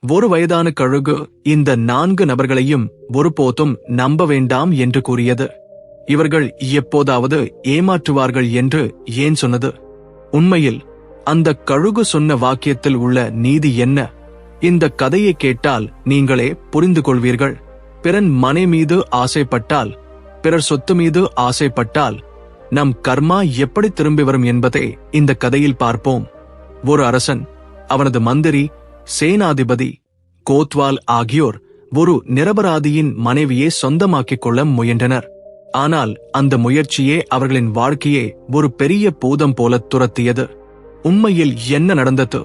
ஒரு வயதான கழுகு இந்த 4 நபர்களையும் ஒருபோதும் நம்ப வேண்டாம் என்று கூறியது. இவர்கள் எப்போதாவது ஏமாற்றுவார்கள் என்று ஏன் சொன்னது? உண்மையில் அந்த கழுகு சொன்ன வாக்கியத்தில் உள்ள நீதி என்ன? இந்த கதையை கேட்டால் நீங்களே புரிந்து கொள்வீர்கள். பிறன் மனை மீது ஆசைப்பட்டால், பிறர் சொத்து மீது ஆசைப்பட்டால் நம் கர்மா எப்படி திரும்பி வரும் என்பதை இந்த கதையில் பார்ப்போம். ஒரு அரசன், அவனது மந்திரி, சேனாதிபதி, கோத்வால் ஆகியோர் ஒரு நிரபராதியின் மனைவியை சொந்தமாக்கிக் கொள்ள முயன்றனர். ஆனால் அந்த முயற்சியே அவர்களின் வாழ்க்கையை ஒரு பெரிய பூதம் போல துரத்தியது. உண்மையில் என்ன நடந்தது?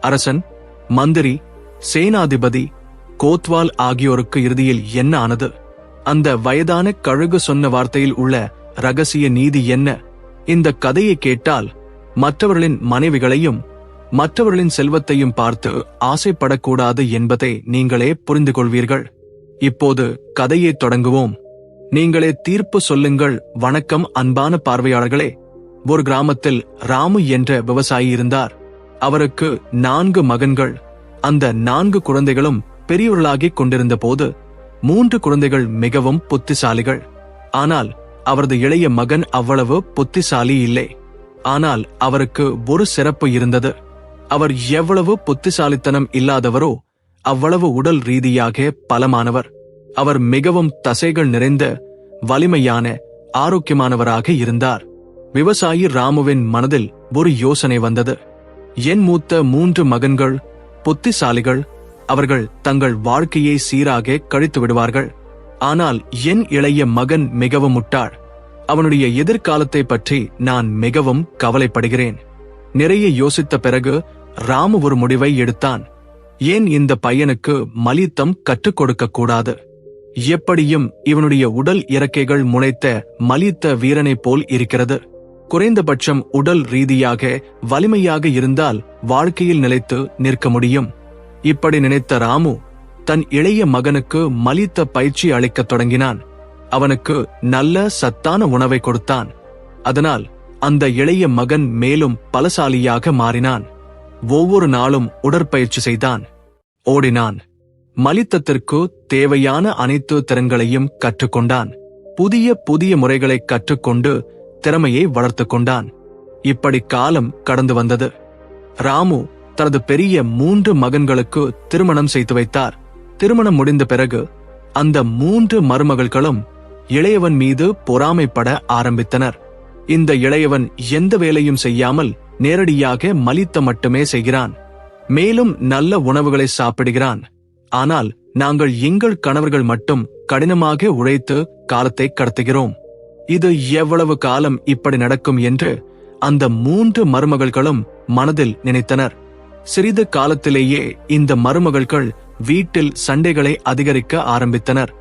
அரசன், மந்திரி, சேனாதிபதி, கோத்வால் ஆகியோருக்கு இறுதியில் என்ன ஆனது? அந்த வயதான கழுகு சொன்ன வார்த்தையில் உள்ள ரகசிய நீதி என்ன? இந்த கதையை கேட்டால் மற்றவர்களின் மனைவிகளையும் மற்றவர்களின் செல்வத்தையும் பார்த்து ஆசைப்படக்கூடாது என்பதை நீங்களே புரிந்து கொள்வீர்கள். இப்போது கதையை தொடங்குவோம். நீங்களே தீர்ப்பு சொல்லுங்கள். வணக்கம் அன்பான பார்வையாளர்களே. ஒரு கிராமத்தில் ராமு என்ற விவசாயி இருந்தார். அவருக்கு 4 மகன்கள். அந்த 4 குழந்தைகளும் பெரியவர்களாகிக் கொண்டிருந்த போது 3 குழந்தைகள் மிகவும் புத்திசாலிகள். ஆனால் அவரது இளைய மகன் அவ்வளவு புத்திசாலி இல்லை. ஆனால் அவருக்கு ஒரு சிறப்பு இருந்தது. அவர் எவ்வளவு புத்திசாலித்தனம் இல்லாதவரோ அவ்வளவு உடல் ரீதியாக பலமானவர். அவர் மிகவும் தசைகள் நிறைந்த, வலிமையான, ஆரோக்கியமானவராக இருந்தார். விவசாயி ராமுவின் மனதில் ஒரு யோசனை வந்தது. என் மூத்த 3 மகன்கள் புத்திசாலிகள். அவர்கள் தங்கள் வாழ்க்கையை சீராக கழித்து விடுவார்கள். ஆனால் என் இளைய மகன் மிகவும் முட்டாள். அவனுடைய எதிர்காலத்தை பற்றி நான் மிகவும் கவலைப்படுகிறேன். நிறைய யோசித்த பிறகு ராமு ஒரு முடிவை எடுத்தான். ஏன் இந்த பையனுக்கு மலித்தம் கற்றுக் கொடுக்க கூடாது? எப்படியும் இவனுடைய உடல் இறக்கைகள் முளைத்த மலித்த வீரனைப் போல் இருக்கிறது. குறைந்தபட்சம் உடல் ரீதியாக வலிமையாக இருந்தால் வாழ்க்கையில் நிலைத்து நிற்க முடியும். இப்படி நினைத்த ராமு தன் இளைய மகனுக்கு மலித்த பயிற்சி அளிக்கத் தொடங்கினான். அவனுக்கு நல்ல சத்தான உணவை கொடுத்தான். அதனால் அந்த இளைய மகன் மேலும் பலசாலியாக மாறினான். ஒவ்வொரு நாளும் உடற்பயிற்சி செய்தான், ஓடினான். மலித்தத்திற்கு தேவையான அனைத்து திறன்களையும் கற்றுக்கொண்டான். புதிய புதிய முறைகளை கற்றுக்கொண்டு திறமையை வளர்த்து கொண்டான். இப்படி காலம் கடந்து வந்தது. ராமு தனது பெரிய 3 மகன்களுக்கு திருமணம் செய்து வைத்தார். திருமணம் முடிந்த பிறகு அந்த 3 மருமகள்களும் இளையவன் மீது பொறாமைப்பட ஆரம்பித்தனர். இந்த இளையவன் எந்த வேலையும் செய்யாமல் நேரடியாக மலித்த மட்டுமே செய்கிறான். மேலும் நல்ல உணவுகளை சாப்பிடுகிறான். ஆனால் நாங்கள் எங்கள் கணவர்கள் மட்டும் கடினமாக உழைத்து காலத்தை கடத்துகிறோம். இது எவ்வளவு காலம் இப்படி நடக்கும் என்று அந்த 3 மருமகள்களும் மனதில் நினைத்தனர். சிறிது காலத்திலேயே இந்த மருமகள்கள் வீட்டில் சண்டைகளை அதிகரிக்க ஆரம்பித்தனர்.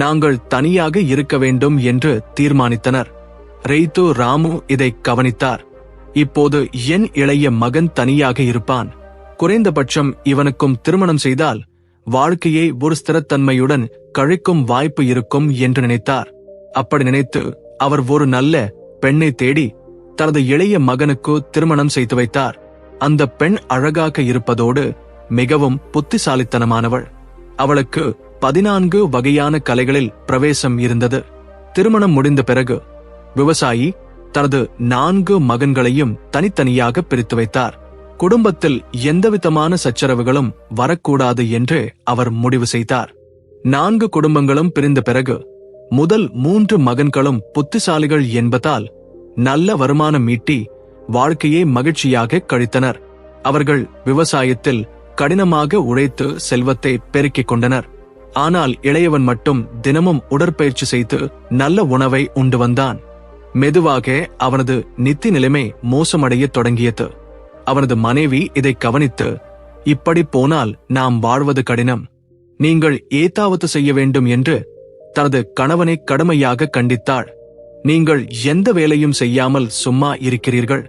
நாங்கள் தனியாக இருக்க வேண்டும் என்று தீர்மானித்தனர். ரெய்து ராமு இதை கவனித்தார். இப்போது என் இளைய மகன் தனியாக இருப்பான். குறைந்தபட்சம் இவனுக்கும் திருமணம் செய்தால் வாழ்க்கையை ஒரு ஸ்திரத்தன்மையுடன் கழிக்கும் வாய்ப்பு இருக்கும் என்று நினைத்தார். அப்படி நினைத்து அவர் ஒரு நல்ல பெண்ணை தேடி தனது இளைய மகனுக்கு திருமணம் செய்து வைத்தார். அந்த பெண் அழகாக இருப்பதோடு மிகவும் புத்திசாலித்தனமானவள். அவளுக்கு 14 வகையான கலைகளில் பிரவேசம் இருந்தது. திருமணம் முடிந்த பிறகு விவசாயி தனது 4 மகன்களையும் தனித்தனியாக பிரித்து வைத்தார். குடும்பத்தில் எந்தவிதமான சச்சரவுகளும் வரக்கூடாது என்று அவர் முடிவு செய்தார். 4 குடும்பங்களும் பிரிந்த பிறகு முதல் 3 மகன்களும் புத்திசாலிகள் என்பதால் நல்ல வருமானம் ஈட்டி வாழ்க்கையை மகிழ்ச்சியாக கழித்தனர். அவர்கள் விவசாயத்தில் கடினமாக உழைத்து செல்வத்தை பெருக்கிக் கொண்டனர். ஆனால் இளையவன் மட்டும் தினமும் உடற்பயிற்சி செய்து நல்ல உணவை உண்டு வந்தான். மெதுவாக அவனது நிதி நிலைமை மோசமடையத் தொடங்கியது. அவனது மனைவி இதை கவனித்து, இப்படி போனால் நாம் வாழ்வது கடினம், நீங்கள் ஏதாவது செய்ய வேண்டும் என்று தனது கணவனை கடுமையாக கண்டித்தாள். நீங்கள் எந்த வேலையும் செய்யாமல் சும்மா இருக்கிறீர்கள்.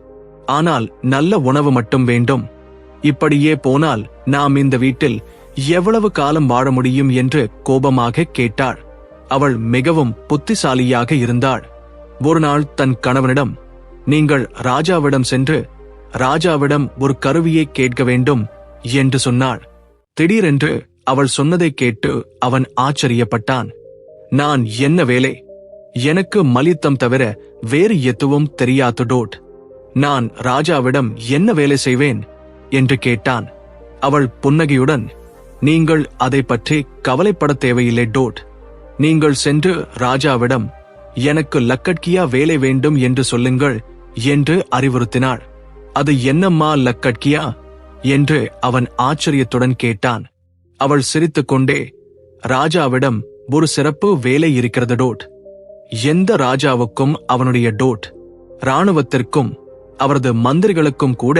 ஆனால் நல்ல உணவு மட்டும் வேண்டும். இப்படியே போனால் நாம் இந்த வீட்டில் எவ்வளவு காலம் வாழ முடியும் என்று கோபமாக கேட்டாள். அவள் மிகவும் புத்திசாலியாக இருந்தாள். ஒரு நாள் தன் கணவனிடம், நீங்கள் ராஜாவிடம் சென்று ராஜாவிடம் ஒரு கருவியை கேட்க வேண்டும் என்று சொன்னாள். திடீரென்று அவள் சொன்னதை கேட்டு அவன் ஆச்சரியப்பட்டான். நான் என்ன வேலை? எனக்கு மலித்தம் தவிர வேறு எதுவும் தெரியாது டோட். நான் ராஜாவிடம் என்ன வேலை செய்வேன் என்று கேட்டான். அவள் புன்னகையுடன், நீங்கள் அதை பற்றி கவலைப்பட தேவையில்லை டோட். நீங்கள் சென்று ராஜாவிடம் எனக்கு லக்கட்கியா வேலை வேண்டும் என்று சொல்லுங்கள் என்று அறிவுறுத்தினாள். அது என்னம்மா லக்கட்கியா என்று அவன் ஆச்சரியத்துடன் கேட்டான். அவள் சிரித்துக்கொண்டே, ராஜாவிடம் ஒரு சிறப்பு வேலை இருக்கிறது டோட். எந்த ராஜாவுக்கும் அவனுடைய டோட், இராணுவத்திற்கும் அவரது மந்திரிகளுக்கும் கூட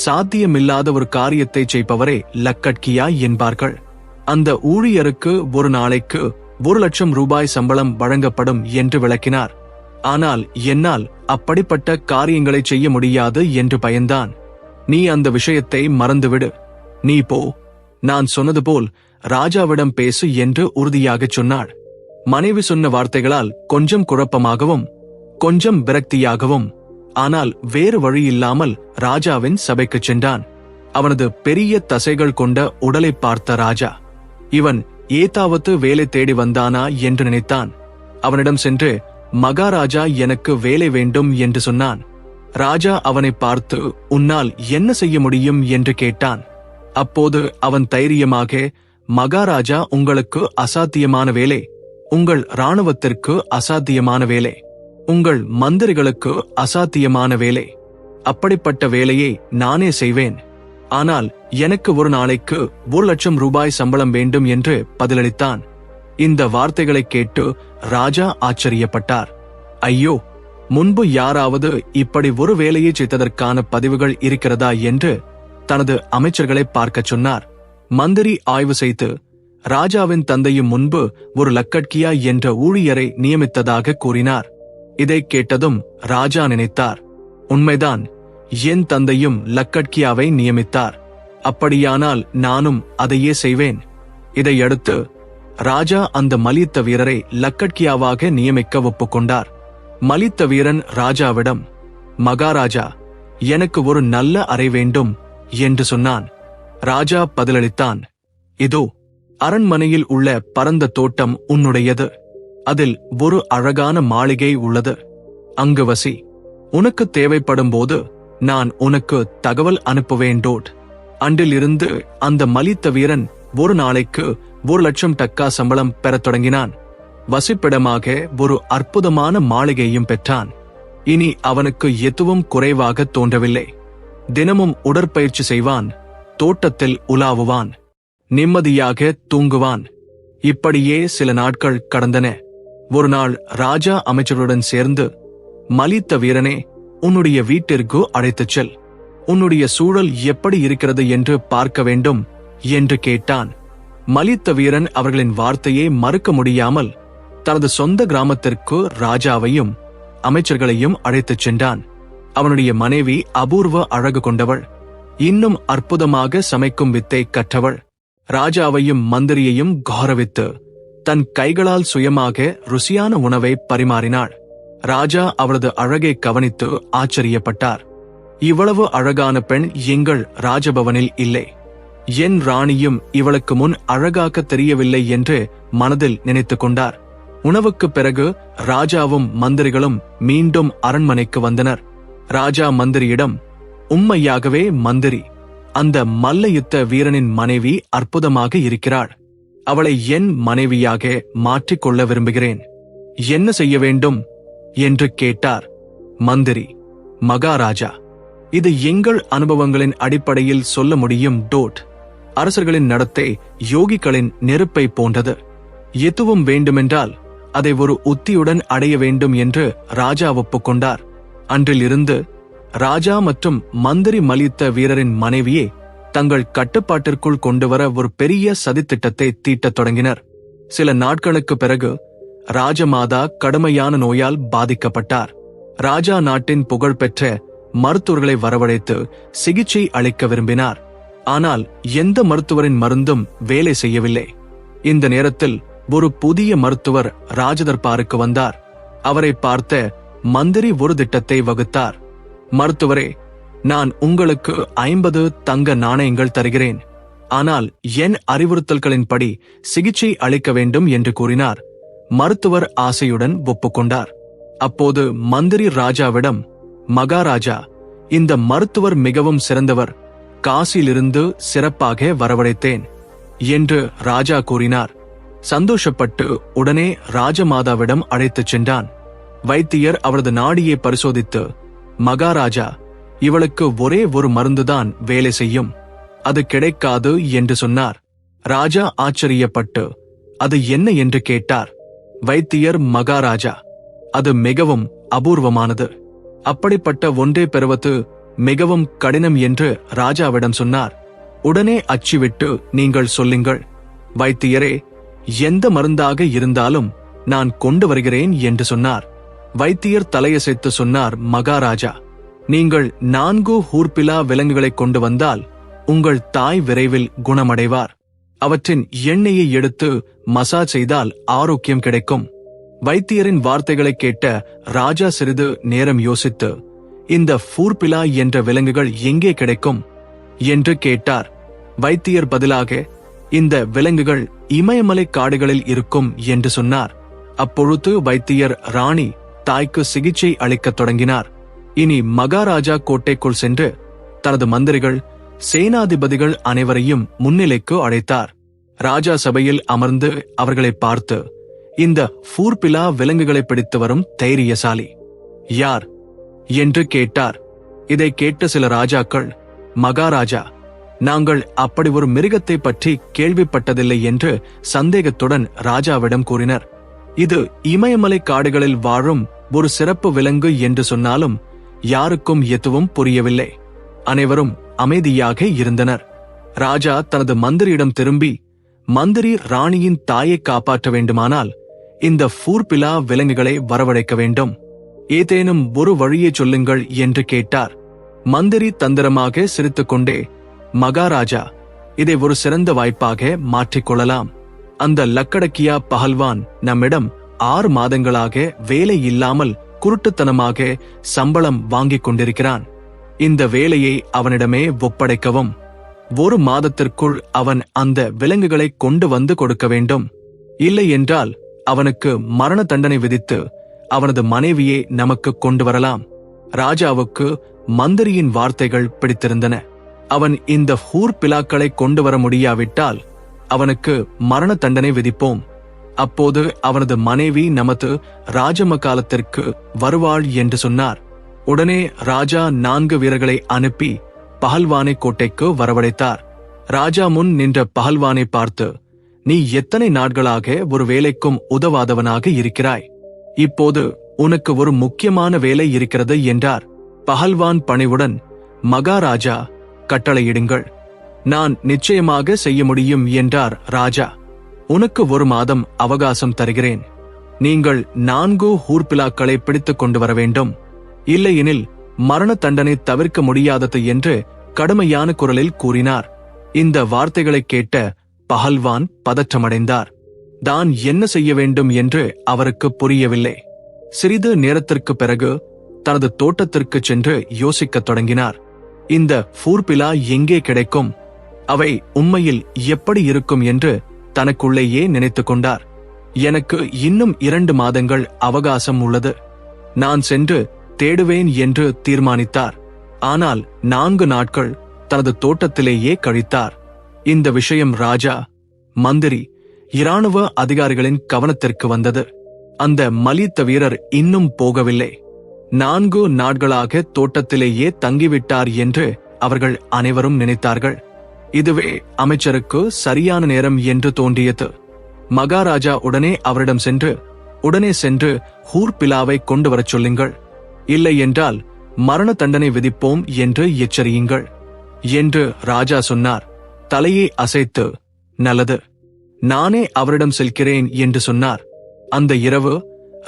சாத்தியமில்லாத ஒரு காரியத்தை செய்பவரே லக்கட்கியா என்பார்கள். அந்த ஊழியருக்கு ஒரு நாளைக்கு 1,00,000 ரூபாய் சம்பளம் வழங்கப்படும் என்று விளக்கினார். ஆனால் என்னால் அப்படிப்பட்ட காரியங்களை செய்ய முடியாது என்று பயந்தான். நீ அந்த விஷயத்தை மறந்துவிடு. நீ போ. நான் சொன்னது போல் ராஜாவிடம் பேசு என்று உறுதியாகச் சொன்னாள். மனைவி சொன்ன வார்த்தைகளால் கொஞ்சம் குழப்பமாகவும் கொஞ்சம் விரக்தியாகவும், ஆனால் வேறு வழியில்லாமல் ராஜாவின் சபைக்குச் சென்றான். அவனது பெரிய தசைகள் கொண்ட உடலை பார்த்த ராஜா, இவன் ஏதாவது வேலை தேடி வந்தானா என்று நினைத்தான். அவனிடம் சென்று, மகாராஜா எனக்கு வேலை வேண்டும் என்று சொன்னான். ராஜா அவனை பார்த்து, உன்னால் என்ன செய்ய முடியும் என்று கேட்டான். அப்போது அவன் தைரியமாக, மகாராஜா உங்களுக்கு அசாத்தியமான வேலை, உங்கள் இராணுவத்திற்கு அசாத்தியமான வேலை, உங்கள் மந்திரிகளுக்கு அசாத்தியமான வேலை, அப்படிப்பட்ட வேலையை நானே செய்வேன். ஆனால் எனக்கு ஒரு நாளைக்கு 1,00,000 ரூபாய் சம்பளம் வேண்டும் என்று பதிலளித்தான். இந்த வார்த்தைகளை கேட்டு ராஜா ஆச்சரியப்பட்டார். ஐயோ, முன்பு யாராவது இப்படி ஒரு வேலையை செய்ததற்கான பதிவுகள் இருக்கிறதா என்று தனது அமைச்சர்களை பார்க்கச் சொன்னார். மந்திரி ஆய்வு செய்து ராஜாவின் தந்தையும் முன்பு ஒரு லக்கட்கியா என்ற ஊழியரை நியமித்ததாக கூறினார். இதை கேட்டதும் ராஜா நினைத்தார், உண்மைதான், என் தந்தையும் லக்கட்கியாவை நியமித்தார். அப்படியானால் நானும் அதையே செய்வேன். இதையடுத்து ராஜா அந்த மலித்த வீரரை லக்கட்கியாவாக நியமிக்க ஒப்புக்கொண்டார். மலித்த வீரன் ராஜாவிடம், மகாராஜா, எனக்கு ஒரு நல்ல அறை வேண்டும் என்று சொன்னான். ராஜா பதிலளித்தான், இதோ அரண்மனையில் உள்ள பரந்த தோட்டம் உன்னுடையது. அதில் ஒரு அழகான மாளிகை உள்ளது. அங்கு வசி. உனக்கு தேவைப்படும் போது நான் உனக்கு தகவல் அனுப்புவேன் டோட். அன்றிலிருந்து அந்த மலித்த வீரன் ஒரு நாளைக்கு 1,00,000 டக்கா சம்பளம் பெறத் தொடங்கினான். வசிப்பிடமாக ஒரு அற்புதமான மாளிகையும் பெற்றான். இனி அவனுக்கு எதுவும் குறைவாக தோன்றவில்லை. தினமும் உடற்பயிற்சி செய்வான், தோட்டத்தில் உலாவுவான், நிம்மதியாக தூங்குவான். இப்படியே சில நாட்கள் கடந்தன. ஒரு நாள் ராஜா அமைச்சருடன் சேர்ந்து, மலித்த வீரனே, உன்னுடைய வீட்டிற்கு அழைத்துச் செல். உன்னுடைய சூழல் எப்படி இருக்கிறது என்று பார்க்க வேண்டும் என்று கேட்டான். மலித்த வீரன் அவர்களின் வார்த்தையை மறுக்க முடியாமல் தனது சொந்த கிராமத்திற்கு ராஜாவையும் அமைச்சர்களையும் அழைத்துச் சென்றான். அவனுடைய மனைவி அபூர்வ அழகு கொண்டவள், இன்னும் அற்புதமாக சமைக்கும் வித்தை கற்றவள். ராஜாவையும் மந்திரியையும் கௌரவித்து தன் கைகளால் சுயமாக ருசியான உணவை பரிமாறினாள். ராஜா அவளது அழகை கவனித்து ஆச்சரியப்பட்டார். இவ்வளவு அழகான பெண் எங்கள் ராஜபவனில் இல்லை. என் ராணியும் இவளுக்கு முன் அழகாக தெரியவில்லை என்று மனதில் நினைத்துக் கொண்டார். உணவுக்குப் பிறகு ராஜாவும் மந்திரிகளும் மீண்டும் அரண்மனைக்கு வந்தனர். ராஜா மந்திரியிடம், உண்மையாகவே மந்திரி, அந்த மல்யுத்த வீரனின் மனைவி அற்புதமாக இருக்கிறாள். அவளை என் மனைவியாக மாற்றிக்கொள்ள விரும்புகிறேன். என்ன செய்ய வேண்டும் என்று கேட்டார். மந்திரி, மகாராஜா, இது எங்கள் அனுபவங்களின் அடிப்படையில் சொல்ல முடியும் டோட். அரசர்களின் நடத்தை யோகிகளின் நெருப்பை போன்றது. எதுவும் வேண்டுமென்றால் அதை ஒரு உத்தியுடன் அடைய வேண்டும் என்று ராஜா ஒப்புக்கொண்டார். அன்றிலிருந்து ராஜா மற்றும் மந்திரி மலித்த வீரரின் மனைவியை தங்கள் கட்டுப்பாட்டிற்குள் கொண்டுவர ஒரு பெரிய சதித்திட்டத்தை தீட்டத் தொடங்கினர். சில நாட்களுக்கு பிறகு ராஜமாதா கடுமையான நோயால் பாதிக்கப்பட்டார். ராஜா நாட்டின் புகழ்பெற்ற மருத்துவர்களை வரவழைத்து சிகிச்சை அளிக்க விரும்பினார். ஆனால் எந்த மருத்துவரின் மருந்தும் வேலை செய்யவில்லை. இந்த நேரத்தில் ஒரு புதிய மருத்துவர் ராஜதர்பாருக்கு வந்தார். அவரை பார்த்த மந்திரி ஒரு திட்டத்தை வகுத்தார். மருத்துவரே, நான் உங்களுக்கு 50 தங்க நாணயங்கள் தருகிறேன். ஆனால் என் அறிவுறுத்தல்களின்படி சிகிச்சை அளிக்க வேண்டும் என்று கூறினார். மருத்துவர் ஆசையுடன் ஒப்புக்கொண்டார். அப்போது மந்திரி ராஜாவிடம், மகாராஜா, இந்த மருத்துவர் மிகவும் சிறந்தவர், காசியிலிருந்து சிறப்பாக வரவழைத்தேன் என்று ராஜா கூறினார். சந்தோஷப்பட்டு உடனே ராஜமாதாவிடம் அழைத்துச் சென்றான். வைத்தியர் அவரது நாடியை பரிசோதித்து, மகாராஜா, இவளுக்கு ஒரே ஒரு மருந்துதான் வேலை செய்யும், அது கிடைக்காது என்று சொன்னார். ராஜா ஆச்சரியப்பட்டு, அது என்ன என்று கேட்டார். வைத்தியர், மகாராஜா, அது மிகவும் அபூர்வமானது, அப்படிப்பட்ட ஒன்றே பெறுவது மிகவும் கடினம் என்று ராஜாவிடம் சொன்னார். உடனே அச்சிவிட்டு, நீங்கள் சொல்லுங்கள் வைத்தியரே, எந்த மருந்தாக இருந்தாலும் நான் கொண்டு வருகிறேன் என்று சொன்னார். வைத்தியர் தலையசைத்து சொன்னார், மகாராஜா, நீங்கள் 4 ஹூர்பிலா விலங்குகளை கொண்டு வந்தால் உங்கள் தாய் விரைவில் குணமடைவார். அவற்றின் எண்ணெயை எடுத்து மசாஜ் செய்தால் ஆரோக்கியம் கிடைக்கும். வைத்தியரின் வார்த்தைகளை கேட்ட ராஜா சிறிது நேரம் யோசித்து, இந்த ஃபூர்பிலா என்ற விலங்குகள் எங்கே கிடைக்கும் என்று கேட்டார். வைத்தியர் பதிலாக, இந்த விலங்குகள் இமயமலை காடுகளில் இருக்கும் என்று சொன்னார். அப்பொழுது வைத்தியர் ராணி தாய்க்கு சிகிச்சை அளிக்கத் தொடங்கினார். இனி மகாராஜா கோட்டைக்குள் சென்று தனது மந்திரிகள், சேனாதிபதிகள் அனைவரையும் முன்னிலைக்கு அழைத்தார். ராஜா சபையில் அமர்ந்து அவர்களை பார்த்து, இந்த ஃபூர்பிலா விலங்குகளை பிடித்து வரும் தைரியசாலி யார் என்று கேட்டார். இதை கேட்ட சில ராஜாக்கள், மகாராஜா, நாங்கள் அப்படி ஒரு மிருகத்தை பற்றி கேள்விப்பட்டதில்லை என்று சந்தேகத்துடன் ராஜாவிடம் கூறினர். இது இமயமலை காடுகளில் வாழும் ஒரு சிறப்பு விலங்கு என்று சொன்னாலும் யாருக்கும் எதுவும் புரியவில்லை. அனைவரும் அமைதியாக இருந்தனர். ராஜா தனது மந்திரியிடம் திரும்பி, மந்திரி ராணியின் தாயை காப்பாற்ற வேண்டுமானால் இந்த ஃபூர்பிலா விலங்குகளை வரவழைக்க வேண்டும், ஏதேனும் ஒரு வழியை சொல்லுங்கள் என்று கேட்டார். மந்திரி தந்திரமாக சிரித்துக்கொண்டே, மகாராஜா, இதை ஒரு சிறந்த வாய்ப்பாக மாற்றிக்கொள்ளலாம். அந்த லக்கடக்கியா பஹல்வான் நம்மிடம் 6 மாதங்களாக வேலை இல்லாமல் குருட்டுத்தனமாக சம்பளம் வாங்கிக் கொண்டிருக்கிறான். இந்த வேலையை அவனிடமே ஒப்படைக்கவும். 1 மாதத்திற்குள் அவன் அந்த விலங்குகளை கொண்டு வந்து கொடுக்க வேண்டும். இல்லை என்றால் அவனுக்கு மரண தண்டனை விதித்து அவனது மனைவியை நமக்கு கொண்டு வரலாம். ராஜாவுக்கு மந்திரியின் வார்த்தைகள் பிடித்திருந்தன. அவன் இந்த ஹூர்பிலாக்களை கொண்டு வர முடியாவிட்டால் அவனுக்கு மரண தண்டனை விதிப்போம். அப்போது அவனது மனைவி நமது ராஜமகாலத்திற்கு வருவாள் என்று சொன்னார். உடனே ராஜா 4 வீரர்களை அனுப்பி பஹல்வானை கோட்டைக்கு வரவழைத்தார். ராஜா முன் நின்ற பஹல்வானை பார்த்து, நீ எத்தனை நாட்களாக ஒரு வேலைக்கும் உதவாதவனாக இருக்கிறாய், இப்போது உனக்கு ஒரு முக்கியமான வேலை இருக்கிறது என்றார். பஹல்வான் பணிவுடன், மகாராஜா, கட்டளையிடுங்கள், நான் நிச்சயமாக செய்ய முடியும் என்றார் ராஜா. உனக்கு 1 மாதம் அவகாசம் தருகிறேன். நீங்கள் 4 ஹூர்பிலாக்களை பிடித்துக் கொண்டு வர வேண்டும், இல்லையெனில் மரண தண்டனை தவிர்க்க முடியாதது என்று கடுமையான குரலில் கூறினார். இந்த வார்த்தைகளை கேட்ட பஹல்வான் பதற்றமடைந்தார். தான் என்ன செய்ய வேண்டும் என்று அவருக்கு புரியவில்லை. சிறிது நேரத்திற்கு பிறகு தனது தோட்டத்திற்கு சென்று யோசிக்கத் தொடங்கினார். இந்த ஃபூர்பிலா எங்கே கிடைக்கும், அவை உண்மையில் எப்படி இருக்கும் என்று தனக்குள்ளேயே நினைத்துக் கொண்டார். எனக்கு இன்னும் 2 மாதங்கள் அவகாசம் உள்ளது, நான் சென்று தேடுவேன் என்று தீர்மானித்தார். ஆனால் 4 நாட்கள் தனது தோட்டத்திலேயே கழித்தார். இந்த விஷயம் ராஜா, மந்திரி, இராணுவ அதிகாரிகளின் கவனத்திற்கு வந்தது. அந்த மலித்த வீரர் இன்னும் போகவில்லை, 4 நாட்களாக தோட்டத்திலேயே தங்கிவிட்டார் என்று அவர்கள் அனைவரும் நினைத்தார்கள். இதுவே அமைச்சருக்கு சரியான நேரம் என்று தோன்றியது. மகாராஜா உடனே அவரிடம் உடனே சென்று ஹூர்பிலாவை கொண்டு வரச் சொல்லுங்கள், இல்லை என்றால் மரண தண்டனை விதிப்போம் என்று எச்சரியுங்கள் என்று ராஜா சொன்னார். தலையை அசைத்து, நல்லது, நானே அவரிடம் செல்கிறேன் என்று சொன்னார். அந்த இரவு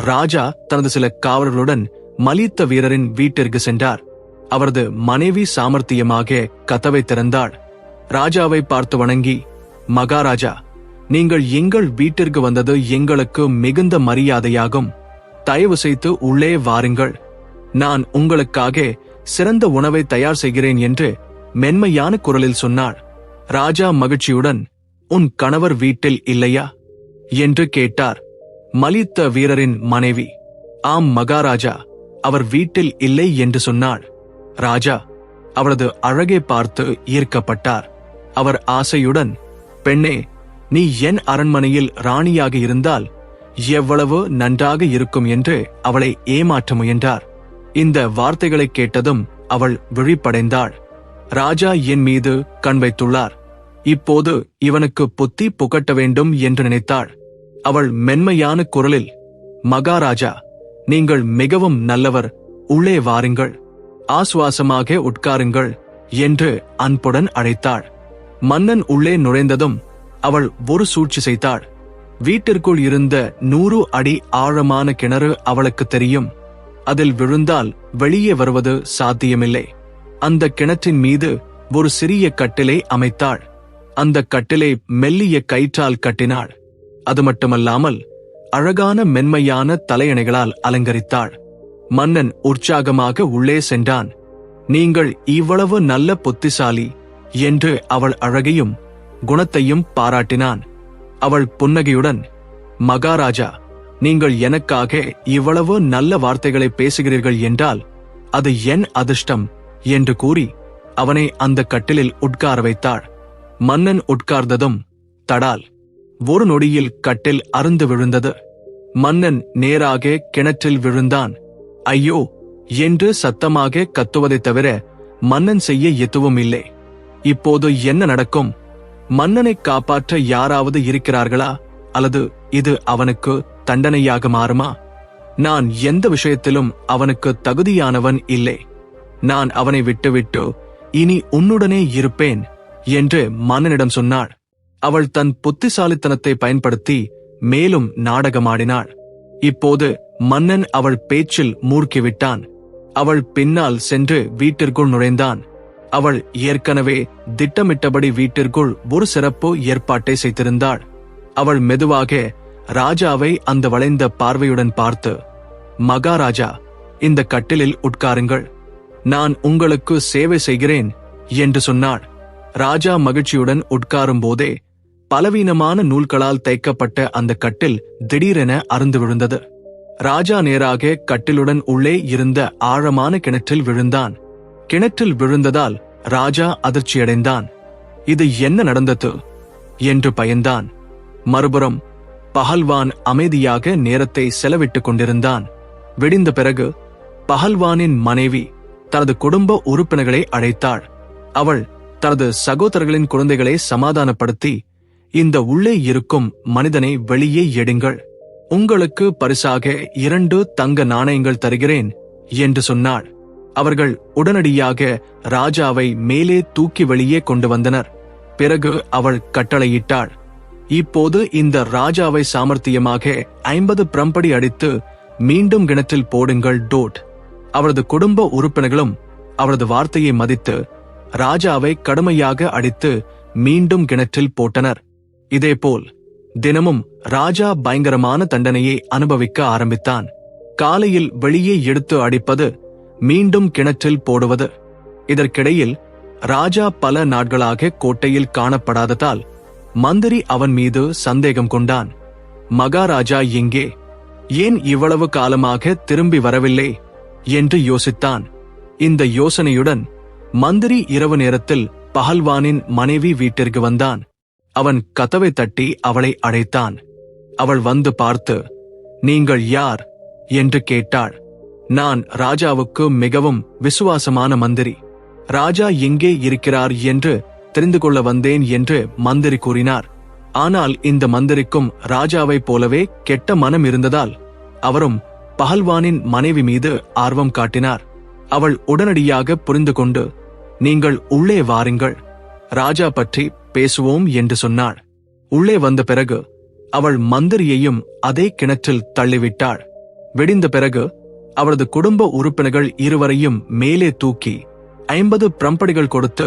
ராஜா தனது சில காவலர்களுடன் மலித்த வீரரின் வீட்டிற்கு சென்றார். அவரது மனைவி சாமர்த்தியமாக கதவை திறந்தாள். ராஜாவை பார்த்து வணங்கி, மகாராஜா, நீங்கள் எங்கள் வீட்டிற்கு வந்தது எங்களுக்கு மிகுந்த மரியாதையாகும், தயவு செய்து உள்ளே வாருங்கள், நான் உங்களுக்காக சிறந்த உணவை தயார் செய்கிறேன் என்று மென்மையான குரலில் சொன்னாள். ராஜா மகிழ்ச்சியுடன், உன் கணவர் வீட்டில் இல்லையா என்று கேட்டார். மலித்த வீரரின் மனைவி, ஆம் மகாராஜா, அவர் வீட்டில் இல்லை என்று சொன்னாள். ராஜா அவரது அழகை பார்த்து ஈர்க்கப்பட்டார். அவர் ஆசையுடன், பெண்ணே, நீ என் அரண்மனையில் ராணியாக இருந்தால் எவ்வளவு நன்றாக இருக்கும் என்று அவளை ஏமாற்ற முயன்றார். இந்த வார்த்தைகளை கேட்டதும் அவள் விழிப்படைந்தாள். ராஜா என் மீது கண் வைத்துள்ளார், இப்போது இவனுக்கு புத்தி புகட்ட வேண்டும் என்று நினைத்தாள். அவள் மென்மையான குரலில், மகாராஜா, நீங்கள் மிகவும் நல்லவர், உள்ளே வாருங்கள், ஆசுவாசமாக உட்காருங்கள் என்று அன்புடன் அழைத்தாள். மன்னன் உள்ளே நுழைந்ததும் அவள் ஒரு சூழ்ச்சி செய்தாள். வீட்டிற்குள் இருந்த 100 அடி ஆழமான கிணறு அவளுக்கு தெரியும். அதில் விழுந்தால் வெளியே வருவது சாத்தியமில்லை. அந்த கிணற்றின் மீது ஒரு சிறிய கட்டிலை அமைத்தாள். அந்த கட்டிலை மெல்லிய கயிற்றால் கட்டினாள். அது மட்டுமல்லாமல் அழகான மென்மையான தலையணைகளால் அலங்கரித்தாள். மன்னன் உற்சாகமாக உள்ளே சென்றான். நீங்கள் இவ்வளவு நல்ல புத்திசாலி என்று அவள் அழகையும் குணத்தையும் பாராட்டினான். அவள் புன்னகையுடன், மகாராஜா, நீங்கள் எனக்காக இவ்வளவு நல்ல வார்த்தைகளை பேசுகிறீர்கள் என்றால் அது என் அதிர்ஷ்டம் என்று கூறி அவனை அந்த கட்டிலில் உட்கார வைத்தாள். மன்னன் உட்கார்ந்ததும் தடால், ஒரு நொடியில் கட்டில் அறுந்து விழுந்தது. மன்னன் நேராக கிணற்றில் விழுந்தான். ஐயோ என்று சத்தமாக கத்துவதைத் தவிர மன்னன் செய்ய எதுவும் இல்லை. இப்போது என்ன நடக்கும்? மன்னனை காப்பாற்ற யாராவது இருக்கிறார்களா, அல்லது இது அவனுக்கு தண்டனையாக மாறுமா? நான் எந்த விஷயத்திலும் அவனுக்கு தகுதியானவன் இல்லை. நான் அவனை விட்டுவிட்டு இனி உன்னுடனே இருப்பேன் என்று மன்னனிடம் சொன்னாள். அவள் தன் புத்திசாலித்தனத்தை பயன்படுத்தி மேலும் நாடகமாடினாள். இப்போது மன்னன் அவள் பேச்சில் மூழ்கிவிட்டான். அவள் பின்னால் சென்று வீட்டிற்குள் நுழைந்தான். அவள் ஏற்கனவே திட்டமிட்டபடி வீட்டிற்குள் ஒரு சிறப்பு ஏற்பாட்டை செய்திருந்தாள். அவள் மெதுவாக ராஜாவை அந்த வளைந்த பார்வையுடன் பார்த்து, மகாராஜா, இந்த கட்டிலில் உட்காருங்கள், நான் உங்களுக்கு சேவை செய்கிறேன் என்று சொன்னாள். ராஜா மகிழ்ச்சியுடன் உட்காரும் போதே பலவீனமான நூல்களால் தைக்கப்பட்ட அந்த கட்டில் திடீரென அறுந்து விழுந்தது. ராஜா நேராக கட்டிலுடன் உள்ளே இருந்த ஆழமான கிணற்றில் விழுந்தான். கிணற்றில் விழுந்ததால் ராஜா அதிர்ச்சியடைந்தான். இது என்ன நடந்தது என்று பயந்தான். மறுபுறம் பஹல்வான் அமைதியாக நேரத்தை செலவிட்டுக் கொண்டிருந்தான். விடிந்த பிறகு பஹல்வானின் மனைவி தனது குடும்ப உறுப்பினர்களை அழைத்தாள். அவள் தனது சகோதரர்களின் குழந்தைகளை சமாதானப்படுத்தி, இந்த உள்ளே இருக்கும் மனிதனை வெளியே எடுங்கள், உங்களுக்கு பரிசாக 2 தங்க நாணயங்கள் தருகிறேன் என்று சொன்னாள். அவர்கள் உடனடியாக ராஜாவை மேலே தூக்கி வெளியே கொண்டு வந்தனர். பிறகு அவள் கட்டளையிட்டாள், இப்போது இந்த ராஜாவை சாமர்த்தியமாக 50 பிரம்படி அடித்து மீண்டும் கிணற்றில் போடுங்கள். டோட். அவரது குடும்ப உறுப்பினர்களும் அவரது வார்த்தையை மதித்து ராஜாவை கடுமையாக அடித்து மீண்டும் கிணற்றில் போட்டனர். இதேபோல் தினமும் ராஜா பயங்கரமான தண்டனையை அனுபவிக்க ஆரம்பித்தான். காலையில் வெளியே எடுத்து அடிப்பது, மீண்டும் கிணற்றில் போடுவது. இதற்கிடையில் ராஜா பல நாட்களாக கோட்டையில் காணப்படாததால் மந்திரி அவன் மீது சந்தேகம் கொண்டான். மகாராஜா எங்கே, ஏன் இவ்வளவு காலமாக திரும்பி வரவில்லை என்று யோசித்தான். இந்த யோசனையுடன் மந்திரி இரவு நேரத்தில் பஹல்வானின் மனைவி வீட்டிற்கு வந்தான். அவன் கதவை தட்டி அவளை அழைத்தான். அவள் வந்து பார்த்து, நீங்கள் யார் என்று கேட்டாள். நான் ராஜாவுக்கு மிகவும் விசுவாசமான மந்திரி. ராஜா எங்கே இருக்கிறார் என்று தெரிந்து கொள்ள வந்தேன் என்று மந்திரி கூறினார். ஆனால் இந்த மந்திரிக்கும் ராஜாவைப் போலவே கெட்ட மனம் இருந்ததால் அவரும் பஹல்வானின் மனைவி மீது ஆர்வம் காட்டினார். அவள் உடனடியாக புரிந்து கொண்டு, நீங்கள் உள்ளே வாருங்கள், ராஜா பற்றி பேசுவோம் என்று சொன்னாள். உள்ளே வந்த பிறகு அவள் மந்திரியையும் அதே கிணற்றில் தள்ளிவிட்டாள். விடிந்த பிறகு அவரது குடும்ப உறுப்பினர்கள் இருவரையும் மேலே தூக்கி 50 பிரம்படிகள் கொடுத்து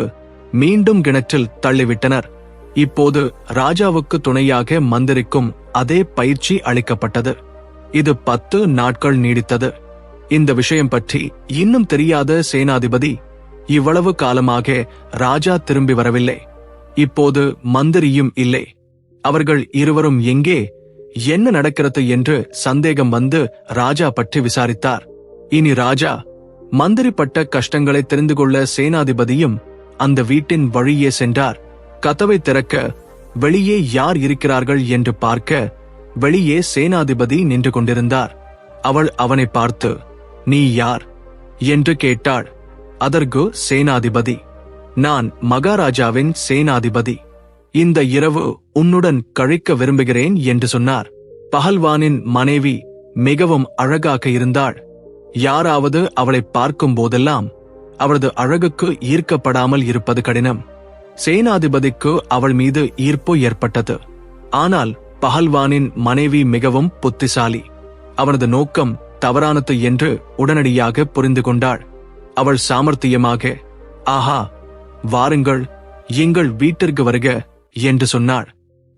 மீண்டும் கிணற்றில் தள்ளிவிட்டனர். இப்போது ராஜாவுக்கு துணையாக மந்திரிக்கும் அதே பயிற்சி அளிக்கப்பட்டது. இது 10 நாட்கள் நீடித்தது. இந்த விஷயம் பற்றி இன்னும் தெரியாத சேனாதிபதி, இவ்வளவு காலமாக ராஜா திரும்பி வரவில்லை, இப்போது மந்திரியும் இல்லை. அவர்கள் இருவரும் எங்கே, என்ன நடக்கிறது என்று சந்தேகம் வந்து ராஜா பற்றி விசாரித்தார். இனி ராஜா மந்திரி பட்ட கஷ்டங்களை தெரிந்து கொள்ள சேனாதிபதியும் அந்த வீட்டின் வழியே சென்றார். கதவை திறக்க வெளியே யார் இருக்கிறார்கள் என்று பார்க்க வெளியே சேனாதிபதி நின்று கொண்டிருந்தார். அவள் அவனை பார்த்து, நீ யார் என்று கேட்டாள். அதற்கு சேனாதிபதி, நான் மகாராஜாவின் சேனாதிபதி. இந்த இரவு உன்னுடன் கழிக்க விரும்புகிறேன் என்று சொன்னார். பஹல்வானின் மனைவி மிகவும் அழகாக இருந்தாள். யாராவது அவளை பார்க்கும் போதெல்லாம் அவளது அழகுக்கு ஈர்க்கப்படாமல் இருப்பது கடினம். சேனாதிபதிக்கு அவள் மீது ஈர்ப்பு ஏற்பட்டது. ஆனால் பஹல்வானின் மனைவி மிகவும் புத்திசாலி. அவனது நோக்கம் தவறானது என்று உடனடியாக புரிந்து கொண்டாள். அவள் சாமர்த்தியமாக, ஆஹா, வாருங்கள், எங்கள் வீட்டிற்கு வருக என்று சொன்னாள்.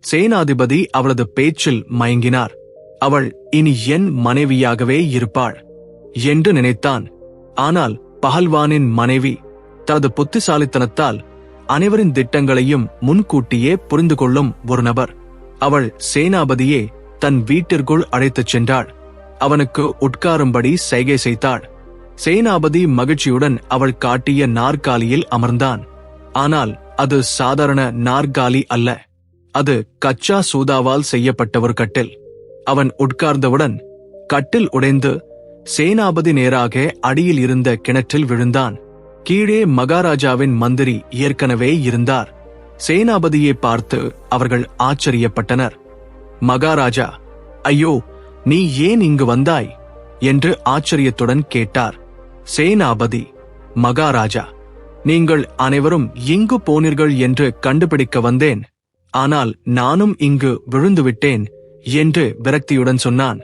சேனாதிபதி அவளது பேச்சில் மயங்கினார். அவள் இனி என் மனைவியாகவே இருப்பாள் என்று நினைத்தான். ஆனால் பஹல்வானின் மனைவி தனது புத்திசாலித்தனத்தால் அனைவரின் திட்டங்களையும் முன்கூட்டியே புரிந்து கொள்ளும் ஒரு நபர். அவள் சேனாபதியே தன் வீட்டிற்குள் அழைத்துச் சென்றாள். அவனுக்கு உட்காரும்படி சைகை செய்தாள். சேனாபதி மகிழ்ச்சியுடன் அவள் காட்டிய நாற்காலியில் அமர்ந்தான். ஆனால் அது சாதாரண நாற்காலி அல்ல. அது கச்சா சூதாவால் செய்யப்பட்ட ஒரு கட்டில். அவன் உட்கார்ந்தவுடன் கட்டில் உடைந்து சேனாபதி நேராக அடியில் இருந்த கிணற்றில் விழுந்தான். கீழே மகாராஜாவின் மந்திரி ஏற்கனவே இருந்தார். சேனாபதியை பார்த்து அவர்கள் ஆச்சரியப்பட்டனர். மகாராஜா, ஐயோ, நீ ஏன் இங்கு வந்தாய் என்று ஆச்சரியத்துடன் கேட்டார். சேனாபதி, மகாராஜா, நீங்கள் அனைவரும் எங்கு போனீர்கள் என்று கண்டுபிடிக்க வந்தேன். ஆனால் நானும் இங்கு விழுந்துவிட்டேன் என்று விரக்தியுடன் சொன்னான்.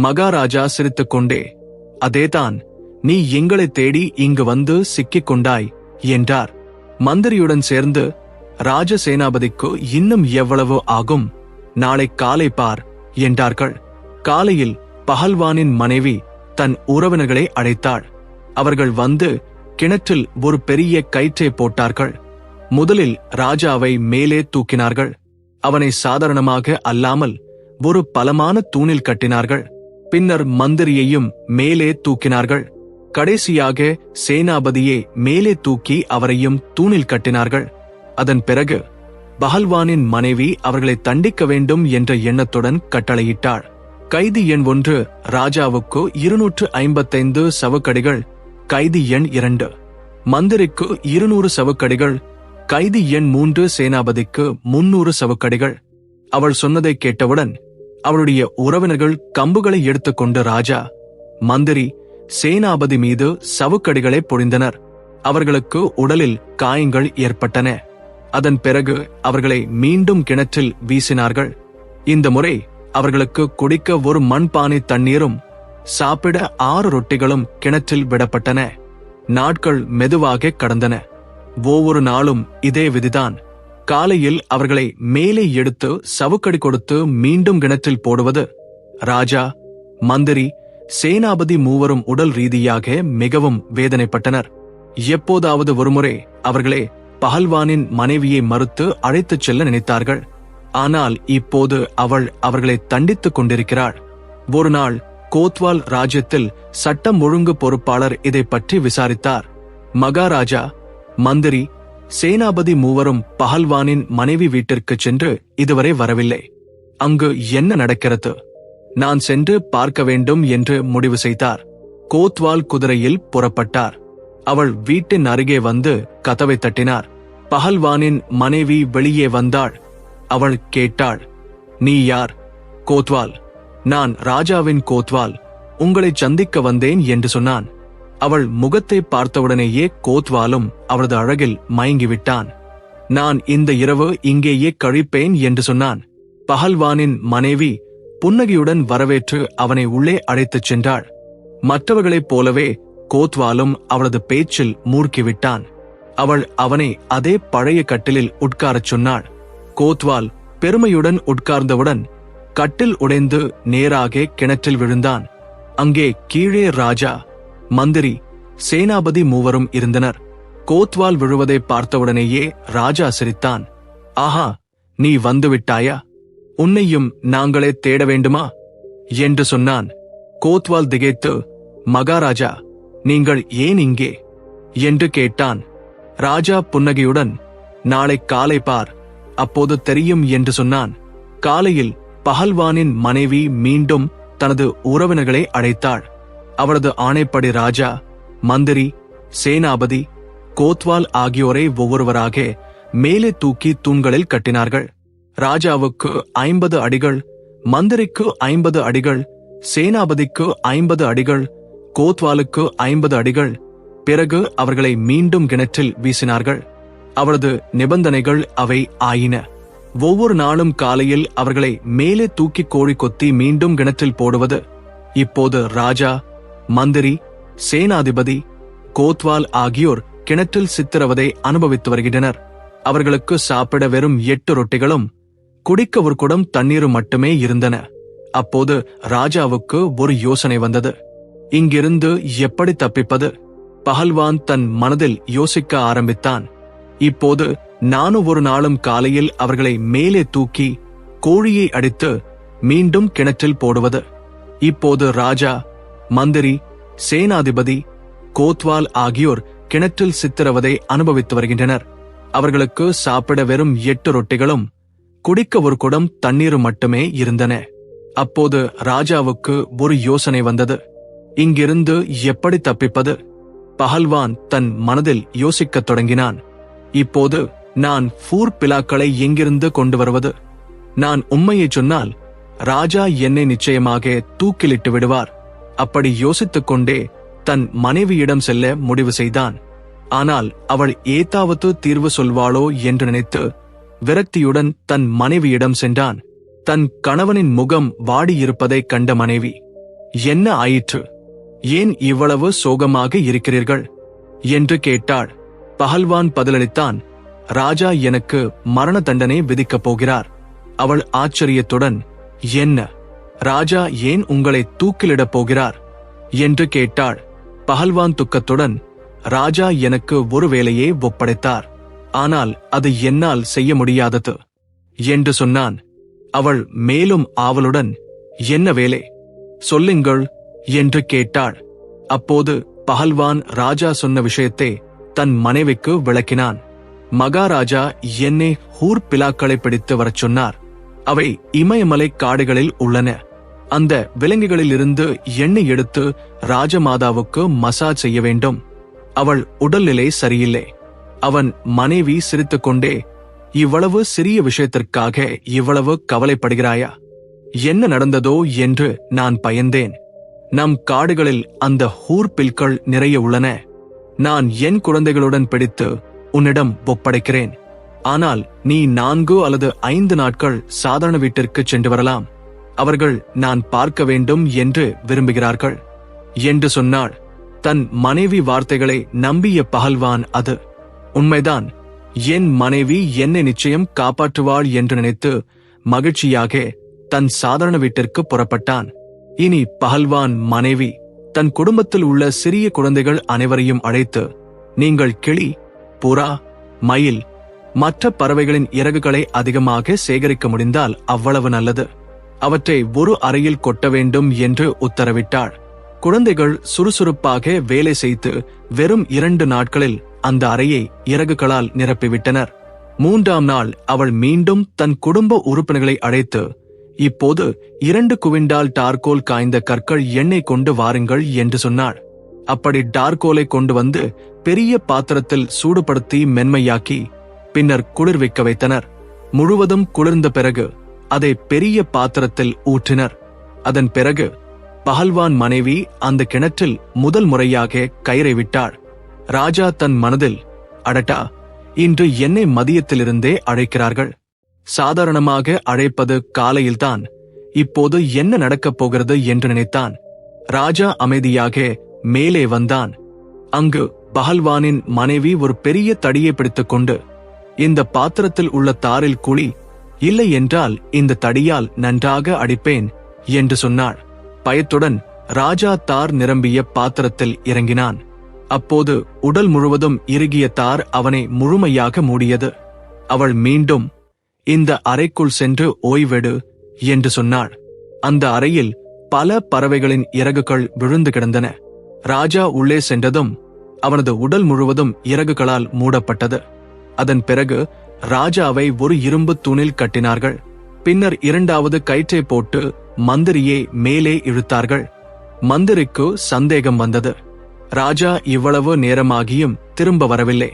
மகாராஜா சிரித்துக்கொண்டே, அதேதான், நீ எங்களை தேடி இங்கு வந்து சிக்கிக் கொண்டாய் என்றார். மந்திரியுடன் சேர்ந்து, ராஜசேனாபதிக்கு இன்னும் எவ்வளவு ஆகும், நாளை காலை பார் என்றார்கள். காலையில் பஹல்வானின் மனைவி தன் உறவினர்களை அழைத்தாள். அவர்கள் வந்து கிணற்றில் ஒரு பெரிய கயிற்றை போட்டார்கள். முதலில் ராஜாவை மேலே தூக்கினார்கள். அவனை சாதாரணமாக அல்லாமல் ஒரு பலமான தூணில் கட்டினார்கள். பின்னர் மந்திரியையும் மேலே தூக்கினார்கள். கடைசியாக சேனாபதியை மேலே தூக்கி அவரையும் தூணில் கட்டினார்கள். அதன் பிறகு பஹல்வானின் மனைவி அவர்களை தண்டிக்க வேண்டும் என்ற எண்ணத்துடன் கட்டளையிட்டாள். கைதி எண் 1 ராஜாவுக்கு 255 சவுக்கடிகள், கைதி எண் 2 மந்திரிக்கு 200 சவுக்கடிகள், கைதி எண் 3 சேனாபதிக்கு 300 சவுக்கடிகள். அவள் சொன்னதை கேட்டவுடன் அவளுடைய உறவினர்கள் கம்புகளை எடுத்துக்கொண்டு ராஜா, மந்திரி, சேனாபதி மீது சவுக்கடிகளை பொழிந்தனர். அவர்களுக்கு உடலில் காயங்கள் ஏற்பட்டன. அதன் பிறகு அவர்களை மீண்டும் கிணற்றில் வீசினார்கள். இந்த முறை அவர்களுக்கு குடிக்க ஒரு மண்பானை தண்ணீரும் சாப்பிட 6 ரொட்டிகளும் கிணற்றில் விடப்பட்டன. நாட்கள் மெதுவாக கடந்தன. ஒவ்வொரு நாளும் இதே விதிதான். காலையில் அவர்களை மேலே எடுத்து சவுக்கடி கொடுத்து மீண்டும் கிணற்றில் போடுவது. ராஜா, மந்திரி, சேனாபதி மூவரும் உடல் ரீதியாக மிகவும் வேதனைப்பட்டனர். எப்போதாவது ஒருமுறை அவர்களே பஹல்வானின் மனைவியை மறுத்து அழைத்துச் செல்ல நினைத்தார்கள். ஆனால் இப்போது அவள் அவர்களை தண்டித்துக் கொண்டிருக்கிறாள். ஒரு நாள் கோத்வால் ராஜ்யத்தில் சட்டம் ஒழுங்கு பொறுப்பாளர் இதை பற்றி விசாரித்தார். மகாராஜா, மந்திரி, சேனாபதி மூவரும் பஹல்வானின் மனைவி வீட்டிற்கு சென்று இதுவரை வரவில்லை. அங்கு என்ன நடக்கிறது? நான் சென்று பார்க்க வேண்டும் என்று முடிவு செய்தார். கோத்வால் குதிரையில் புறப்பட்டார். அவள் வீட்டின் அருகே வந்து கதவை தட்டினார். பஹல்வானின் மனைவி வெளியே வந்தாள். அவள் கேட்டாள், நீ யார்? கோத்வால், நான் ராஜாவின் கோத்வால், உங்களை சந்திக்க வந்தேன் என்று சொன்னான். அவள் முகத்தை பார்த்தவுடனேயே கோத்வாலும் அவளது அழகில் மயங்கிவிட்டான். நான் இந்த இரவு இங்கேயே கழிப்பேன் என்று சொன்னான். பஹல்வானின் மனைவி புன்னகையுடன் வரவேற்று அவனை உள்ளே அழைத்துச் சென்றாள். மற்றவர்களைப் போலவே கோத்வாலும் அவளது பேச்சில் மூழ்கிவிட்டான். அவள் அவனை அதே பழைய கட்டிலில் உட்காரச் சொன்னாள். கோத்வால் பெருமையுடன் உட்கார்ந்தவுடன் கட்டில் உடைந்து நேராக கிணற்றில் விழுந்தான். அங்கே கீழே ராஜா, மந்திரி, சேனாபதி மூவரும் இருந்தனர். கோத்வால் விழுவதை பார்த்தவுடனேயே ராஜா சிரித்தான். ஆஹா, நீ வந்துவிட்டாயா? உன்னையும் நாங்களே தேட வேண்டுமா என்று சொன்னான். கோத்வால் திகைத்து, மகாராஜா, நீங்கள் ஏன் இங்கே என்று கேட்டான். ராஜா புன்னகையுடன், நாளை காலை பார், அப்போது தெரியும் என்று சொன்னான். காலையில் பஹல்வானின் மனைவி மீண்டும் தனது உறவினர்களை அழைத்தாள். அவளது ஆணைப்படி ராஜா, மந்திரி, சேனாபதி, கோத்வால் ஆகியோரை ஒவ்வொருவராக மேலே தூக்கி தூண்களில் கட்டினார்கள். ராஜாவுக்கு 50 அடிகள், மந்திரிக்கு 50 அடிகள், சேனாபதிக்கு 50 அடிகள், கோத்வாலுக்கு 50 அடிகள். பிறகு அவர்களை மீண்டும் கிணற்றில் வீசினார்கள். அவரது நிபந்தனைகள் அவை ஆயின. ஒவ்வொரு நாளும் காலையில் அவர்களை மேலே தூக்கி கோழி கொத்தி மீண்டும் கிணற்றில் போடுவது. இப்போது ராஜா, மந்திரி, சேனாதிபதி, கோத்வால் ஆகியோர் கிணற்றில் சித்திரவதை அனுபவித்து வருகின்றனர். அவர்களுக்கு சாப்பிட வெறும் 8 ரொட்டிகளும் குடிக்க ஒரு குடம் தண்ணீரும் மட்டுமே இருந்தன. அப்போது ராஜாவுக்கு ஒரு யோசனை வந்தது. இங்கிருந்து எப்படி தப்பிப்பது? பஹல்வான் தன் மனதில் யோசிக்க ஆரம்பித்தான். இப்போது நானும் ஒரு நாளும் காலையில் அவர்களை மேலே தூக்கி கோழியை அடித்து மீண்டும் கிணற்றில் போடுவது. இப்போது ராஜா, மந்திரி, சேனாதிபதி, கோத்வால் ஆகியோர் கிணற்றில் சித்திரவதை அனுபவித்து வருகின்றனர். அவர்களுக்கு சாப்பிட வெறும் 8 ரொட்டிகளும் குடிக்க ஒரு குடம் தண்ணீரும் மட்டுமே இருந்தன. அப்போது ராஜாவுக்கு ஒரு யோசனை வந்தது. இங்கிருந்து எப்படி தப்பிப்பது? பஹல்வான் தன் மனதில் யோசிக்கத் தொடங்கினான். இப்போது நான் ஃபூர் பிலாக்களை எங்கிருந்து கொண்டு வருவது? நான் உண்மையை சொன்னால் ராஜா என்னை நிச்சயமாக தூக்கிலிட்டு விடுவார். அப்படி யோசித்துக் கொண்டே தன் மனைவியிடம் செல்ல முடிவு செய்தான். ஆனால் அவள் ஏதாவது தீர்வு சொல்வாளோ என்று நினைத்து விரக்தியுடன் தன் மனைவியிடம் சென்றான். தன் கணவனின் முகம் வாடியிருப்பதைக் கண்ட மனைவி, என்ன ஆயிற்று? ஏன் இவ்வளவு சோகமாக இருக்கிறீர்கள் என்று கேட்டாள். பஹல்வான் பதிலளித்தான், ராஜா எனக்கு மரண தண்டனை விதிக்கப் போகிறார். அவள் ஆச்சரியத்துடன், என்ன, ராஜா ஏன் உங்களை தூக்கிலிடப் போகிறார் என்று கேட்டாள். பஹல்வான் துக்கத்துடன், ராஜா எனக்கு ஒரு வேலையை ஒப்படைத்தார், ஆனால் அது என்னால் செய்ய முடியாதது என்று சொன்னான். அவள் மேலும் ஆவலுடன், என்ன வேலை சொல்லுங்கள் என்று கேட்டாள். அப்போது பஹல்வான் ராஜா சொன்ன விஷயத்தை தன் மனைவிக்கு விளக்கினான். மகாராஜா என்னை ஹூர் பிலாக்களை பிடித்து வரச் சொன்னார். அவை இமயமலை காடுகளில் உள்ளன. அந்த விலங்குகளில் இருந்து எண்ணெய் எடுத்து ராஜமாதாவுக்கு மசாஜ் செய்ய வேண்டும். அவள் உடல்நிலை சரியில்லை. அவன் மனைவி சிரித்துக்கொண்டே, இவ்வளவு சிறிய விஷயத்திற்காக இவ்வளவு கவலைப்படுகிறாயா? என்ன நடந்ததோ என்று நான் பயந்தேன். நம் காடுகளில் அந்த ஹூர் பில்கள் நிறைய உள்ளன. நான் என் குழந்தைகளுடன் பிடித்து உன்னிடம் ஒப்படைக்கிறேன். ஆனால் நீ 4 அல்லது 5 நாட்கள் சாதாரண வீட்டிற்கு சென்று வரலாம். அவர்கள் நான் பார்க்க வேண்டும் என்று விரும்புகிறார்கள் என்று சொன்னாள். தன் மனைவி வார்த்தைகளை நம்பிய பஹல்வான், அது உண்மைதான், என் மனைவி என்னை நிச்சயம் காப்பாற்றுவாள் என்று நினைத்து மகிழ்ச்சியாக தன் சாதாரண வீட்டிற்கு புறப்பட்டான். இனி பஹல்வான் மனைவி தன் குடும்பத்தில் உள்ள சிறிய குழந்தைகள் அனைவரையும் அழைத்து, நீங்கள் கிளி, புறா, மயில், மற்ற பறவைகளின் இறகுகளை அதிகமாக சேகரிக்க முடிந்தால் அவ்வளவு நல்லது. அவற்றை ஒரு அறையில் கொட்ட வேண்டும் என்று உத்தரவிட்டாள். குழந்தைகள் சுறுசுறுப்பாக வேலை செய்து வெறும் 2 நாட்களில் அந்த அறையை இறகுகளால் நிரப்பிவிட்டனர். 3ஆம் நாள் அவள் மீண்டும் தன் குடும்ப உறுப்பினர்களை அழைத்து, இப்போது 2 குவிண்டால் டார்கோல் காய்ந்த கற்கள் எண்ணெய் கொண்டு வாருங்கள் என்று சொன்னாள். அப்படி டார்கோலை கொண்டு வந்து பெரிய பாத்திரத்தில் சூடுபடுத்தி மென்மையாக்கி பின்னர் குளிர்விக்க வைத்தனர். முழுவதும் குளிர்ந்த பிறகு அதை பெரிய பாத்திரத்தில் ஊற்றினர். அதன் பிறகு பஹல்வான் மனைவி அந்த கிணற்றில் முதல் முறையாக கயிறை விட்டாள். ராஜா தன் மனதில், அடட்டா, இன்று என்னை மதியத்திலிருந்தே அழைக்கிறார்கள். சாதாரணமாக அழைப்பது காலையில்தான். இப்போது என்ன நடக்கப் போகிறது என்று நினைத்தான். ராஜா அமைதியாக மேலே வந்தான். அங்கு பஹல்வானின் மனைவி ஒரு பெரிய தடியை பிடித்துக் கொண்டு, இந்த பாத்திரத்தில் உள்ள தாரில் குழி, இல்லை என்றால் இந்த தடியால் நன்றாக அடிப்பேன் என்று சொன்னாள். பயத்துடன் ராஜா தார் நிரம்பிய பாத்திரத்தில் இறங்கினான். அப்போது உடல் முழுவதும் இறுகிய தார் அவனை முழுமையாக மூடியது. அவள் மீண்டும், இந்த அறைக்குள் சென்று ஓய்வெடு என்று சொன்னாள். அந்த அறையில் பல பறவைகளின் இறகுகள் விழுந்து கிடந்தன. ராஜா உள்ளே சென்றதும் அவனது உடல் முழுவதும் இறகுகளால் மூடப்பட்டது. அதன் பிறகு ராஜாவை ஒரு இரும்பு தூணில் கட்டினார்கள். பின்னர் இரண்டாவது கயிற்றை போட்டு மந்திரியை மேலே இழுத்தார்கள். மந்திரிக்கு சந்தேகம் வந்தது. ராஜா இவ்வளவு நேரமாகியும் திரும்ப வரவில்லை.